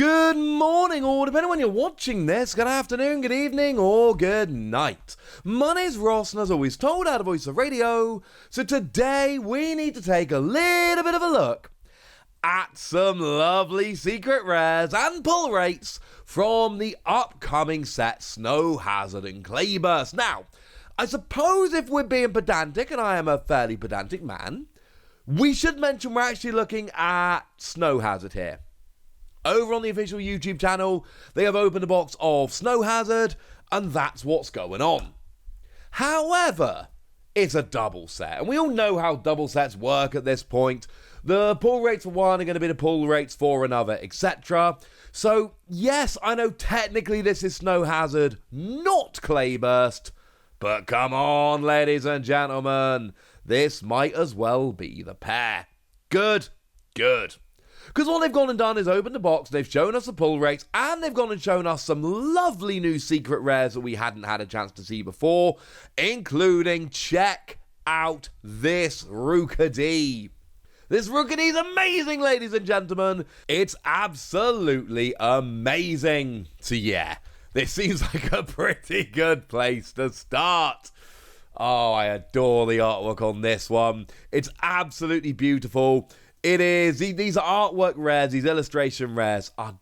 Good morning, or depending on when you're watching this, good afternoon, good evening, or good night. My name's Ross, and as always told, out of Voice of Radio. So today we need to take a little bit of a look at some lovely secret rares and pull rates from the upcoming set Snow Hazard and Clayburst. Now, I suppose if we're being pedantic, and I am a fairly pedantic man, we should mention we're actually looking at Snow Hazard here. Over on the official YouTube channel, they have opened a box of Snow Hazard, and that's what's going on. However, it's a double set, and we all know how double sets work at this point. The pull rates for one are going to be the pull rates for another, etc. So, yes, I know technically this is Snow Hazard, not Clayburst, but come on, ladies and gentlemen, this might as well be the pair. Good. Because all they've gone and done is open the box, they've shown us the pull rates, and they've gone and shown us some lovely new secret rares that we hadn't had a chance to see before, including, check out this Rookidee. This Rookidee is amazing, ladies and gentlemen. It's absolutely amazing. So yeah, this seems like a pretty good place to start. Oh, I adore the artwork on this one. It's absolutely beautiful. It is, these artwork rares, these illustration rares are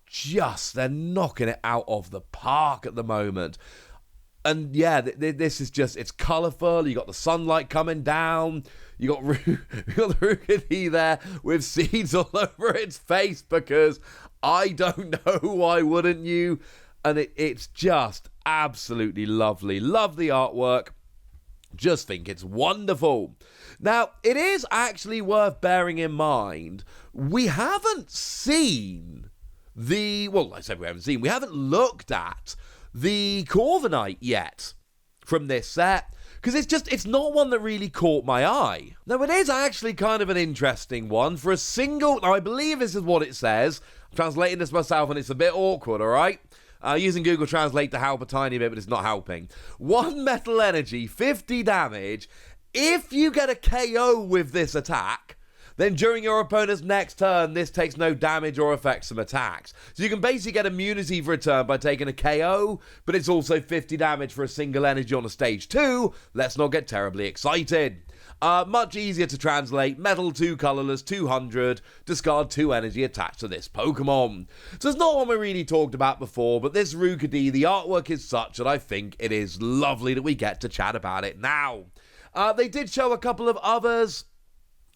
they're knocking it out of the park at the moment. And yeah, this is just, it's colourful, you got the sunlight coming down, you got the Rookidee there with seeds all over its face because I don't know, why wouldn't you? And it's just absolutely lovely. Love the artwork. Just think it's wonderful. Now, it is actually worth bearing in mind, we haven't seen we haven't looked at the Corviknight yet from this set, because it's not one that really caught my eye. Now, it is actually kind of an interesting one for a single, now I believe this is what it says. I'm translating this myself and it's a bit awkward, alright? Using Google Translate to help a tiny bit, but it's not helping. 1 metal energy, 50 damage. If you get a KO with this attack, then during your opponent's next turn, this takes no damage or affects some attacks. So you can basically get immunity for a turn by taking a KO, but it's also 50 damage for a single energy on a stage 2. Let's not get terribly excited. Much easier to translate. Metal 2 colorless, 200. Discard 2 energy attached to this Pokemon. So it's not one we really talked about before, but this Rookidee, the artwork is such that I think it is lovely that we get to chat about it now. They did show a couple of others,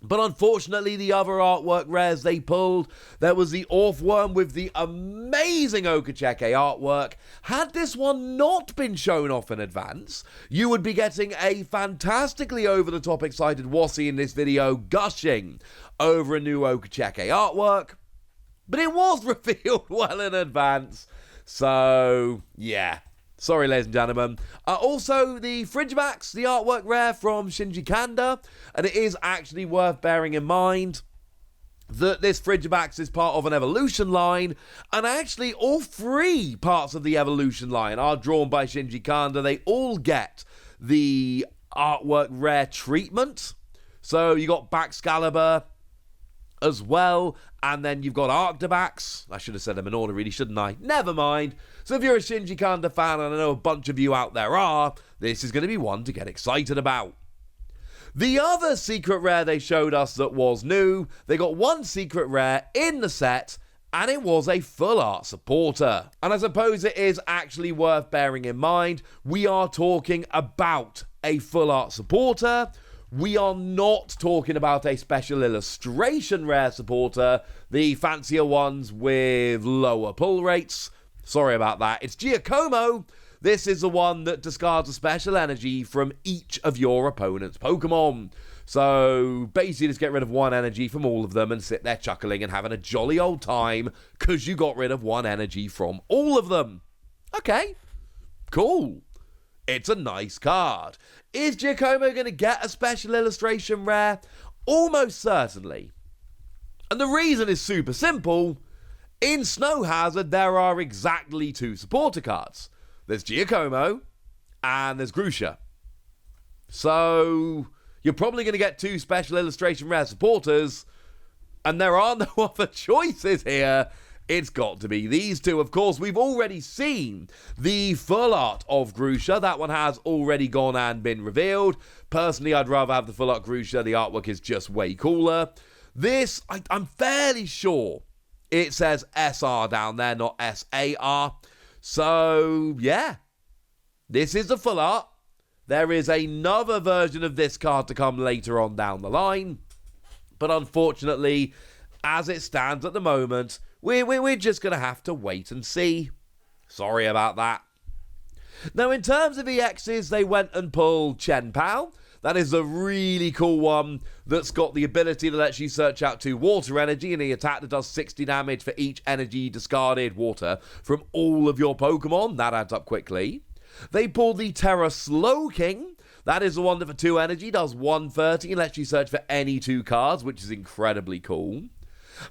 but unfortunately the other artwork rares they pulled, there was the Orthworm with the amazing Okacheke artwork. Had this one not been shown off in advance, you would be getting a fantastically over-the-top excited Wassy in this video gushing over a new Okacheke artwork, but it was revealed well in advance, so yeah. Sorry, ladies and gentlemen. Also, the Frigibax, the artwork rare from Shinji Kanda, and it is actually worth bearing in mind that this Frigibax is part of an evolution line, and actually all 3 parts of the evolution line are drawn by Shinji Kanda. They all get the artwork rare treatment. So you got Baxcalibur as well, and then you've got Arctibax. I should have said them in order, really, shouldn't I? Never mind. So if you're a Shinji Kanda fan, and I know a bunch of you out there are, this is going to be one to get excited about. The other secret rare they showed us that was new, they got one secret rare in the set, and it was a full art supporter. And I suppose it is actually worth bearing in mind, we are talking about a full art supporter. We are not talking about a special illustration rare supporter, the fancier ones with lower pull rates. Sorry about that. It's Giacomo. This is the one that discards a special energy from each of your opponent's Pokemon. So basically just get rid of 1 energy from all of them and sit there chuckling and having a jolly old time because you got rid of 1 energy from all of them. Okay, cool. It's a nice card. Is Giacomo going to get a special illustration rare? Almost certainly. And the reason is super simple. In Snow Hazard, there are exactly 2 supporter cards. There's Giacomo and there's Grusha. So you're probably going to get 2 special illustration rare supporters, and there are no other choices here It's got to be these two. Of course, we've already seen the full art of Grusha. That one has already gone and been revealed. Personally, I'd rather have the full art Grusha. The artwork is just way cooler. This, I'm fairly sure it says SR down there, not SAR. So, yeah. This is the full art. There is another version of this card to come later on down the line. But unfortunately, as it stands at the moment, we're just going to have to wait and see. Sorry about that. Now, in terms of EXs, they went and pulled Chen Pao. That is a really cool one that's got the ability to let you search out 2 water energy and the attack that does 60 damage for each energy discarded water from all of your Pokemon. That adds up quickly. They pulled the Terra Slowking. That is the one that for 2 energy does 130 and lets you search for any 2 cards, which is incredibly cool.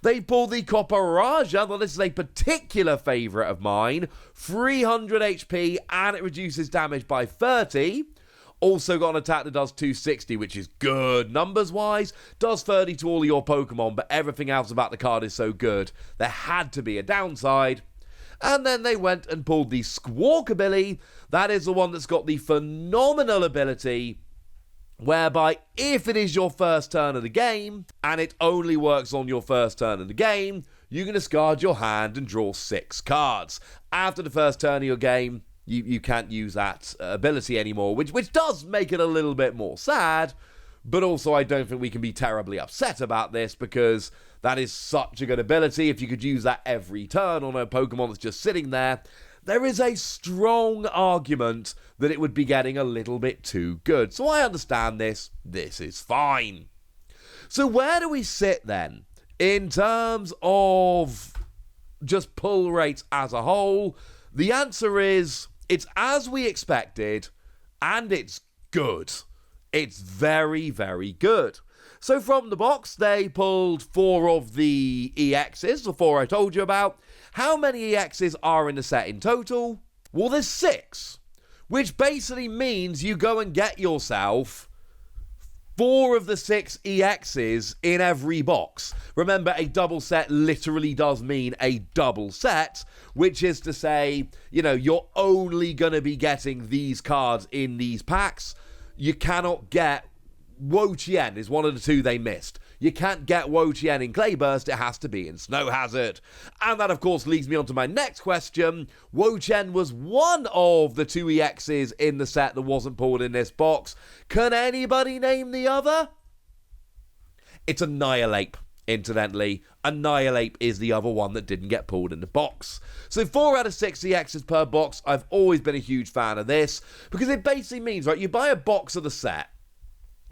They pulled the Copperaja. Well, this is a particular favourite of mine. 300 HP and it reduces damage by 30. Also got an attack that does 260, which is good numbers-wise. Does 30 to all of your Pokemon, but everything else about the card is so good, there had to be a downside. And then they went and pulled the Squawkabilly. That is the one that's got the phenomenal ability whereby if it is your first turn of the game, and it only works on your first turn of the game, you can discard your hand and draw 6 cards. After the first turn of your game, you can't use that ability anymore, which does make it a little bit more sad, but also I don't think we can be terribly upset about this because that is such a good ability. If you could use that every turn on a Pokemon that's just sitting there, there is a strong argument that it would be getting a little bit too good. So I understand this. This is fine. So where do we sit then in terms of just pull rates as a whole? The answer is it's as we expected and it's good. It's very, very good. So from the box, they pulled 4 of the EXs, the 4 I told you about. How many EXs are in the set in total? Well, there's 6, which basically means you go and get yourself 4 of the 6 EXs in every box. Remember, a double set literally does mean a double set, which is to say, you know, you're only going to be getting these cards in these packs. You cannot get Wo-Chien is one of the 2 they missed. You can't get Wo-Chien in Clayburst, it has to be in Snow Hazard. And that, of course, leads me on to my next question. Wo-Chien was one of the 2 EXs in the set that wasn't pulled in this box. Can anybody name the other? It's Annihilate, incidentally. Annihilate is the other one that didn't get pulled in the box. So 4 out of 6 EXs per box. I've always been a huge fan of this because it basically means, right, you buy a box of the set,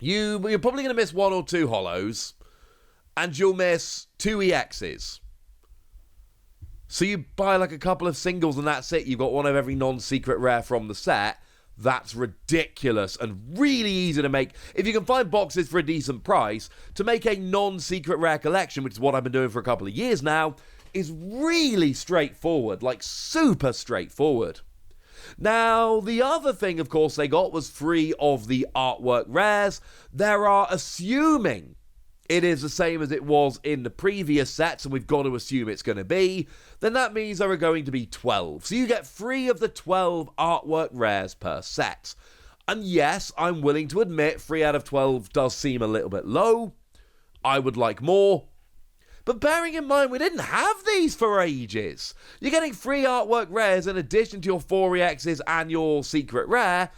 you're probably going to miss 1 or 2 holos, and you'll miss 2 EXs. So you buy like a couple of singles and that's it. You've got one of every non-secret rare from the set. That's ridiculous and really easy to make. If you can find boxes for a decent price, to make a non-secret rare collection, which is what I've been doing for a couple of years now, is really straightforward, like super straightforward. Now, the other thing, of course, they got was 3 of the artwork rares. There are, assuming it is the same as it was in the previous sets, and we've got to assume it's going to be, then that means there are going to be 12. So you get 3 of the 12 artwork rares per set. And yes, I'm willing to admit 3 out of 12 does seem a little bit low. I would like more. But bearing in mind, we didn't have these for ages. You're getting 3 artwork rares in addition to your 4 EXs and your secret rare.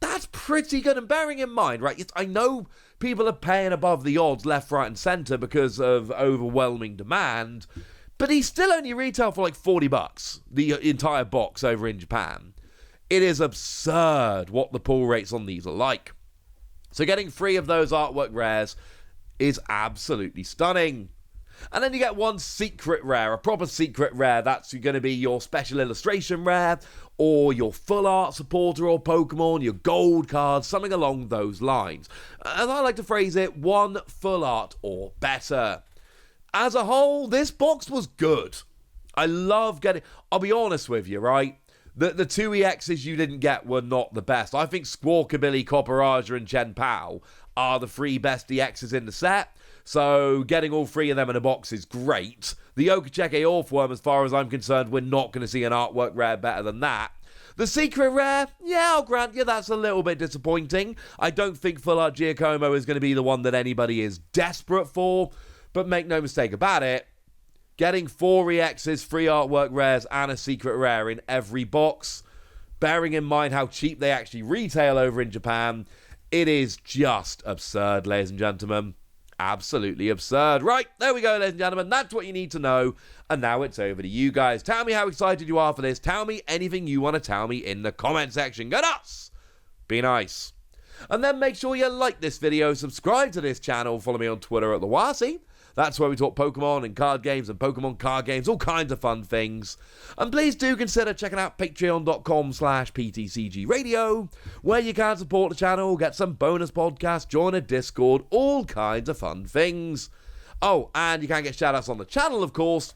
That's pretty good. And bearing in mind, right, I know people are paying above the odds left, right, and centre because of overwhelming demand, but these still only retail for like $40, the entire box over in Japan. It is absurd what the pull rates on these are like. So getting 3 of those artwork rares is absolutely stunning. And then you get 1 secret rare, a proper secret rare. That's going to be your special illustration rare, or your full art supporter or Pokemon, your gold card, something along those lines. As I like to phrase it, 1 full art or better. As a whole, this box was good. I love getting... I'll be honest with you, right? The 2 EXs you didn't get were not the best. I think Squawkabilly, Copperaja, and Chen Pao are the 3 best EXs in the set. So getting all 3 of them in a box is great. The Okacheke Orthworm, as far as I'm concerned, we're not going to see an artwork rare better than that. The secret rare, yeah, I'll grant you that's a little bit disappointing. I don't think Full Art Giacomo is going to be the one that anybody is desperate for, but make no mistake about it, getting 4 EXs, 3 artwork rares, and a secret rare in every box, bearing in mind how cheap they actually retail over in Japan, it is just absurd, ladies and gentlemen. Absolutely absurd. Right, there we go, ladies and gentlemen. That's what you need to know. And now it's over to you guys. Tell me how excited you are for this. Tell me anything you want to tell me in the comment section. Go nuts! Be nice. And then make sure you like this video, subscribe to this channel, follow me on Twitter at TheWasi. That's where we talk Pokemon and card games and Pokemon card games, all kinds of fun things. And please do consider checking out patreon.com/PTCG Radio, where you can support the channel, get some bonus podcasts, join a Discord, all kinds of fun things. Oh, and you can get shoutouts on the channel, of course,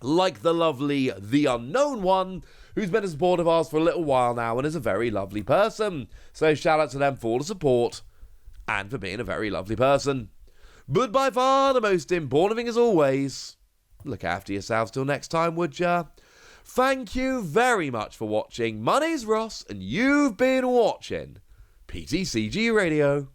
like the lovely The Unknown One, who's been a supporter of ours for a little while now and is a very lovely person. So shout out to them for all the support and for being a very lovely person. But by far the most important thing as always, look after yourselves till next time, would ya? Thank you very much for watching. My name's Ross and you've been watching PTCG Radio.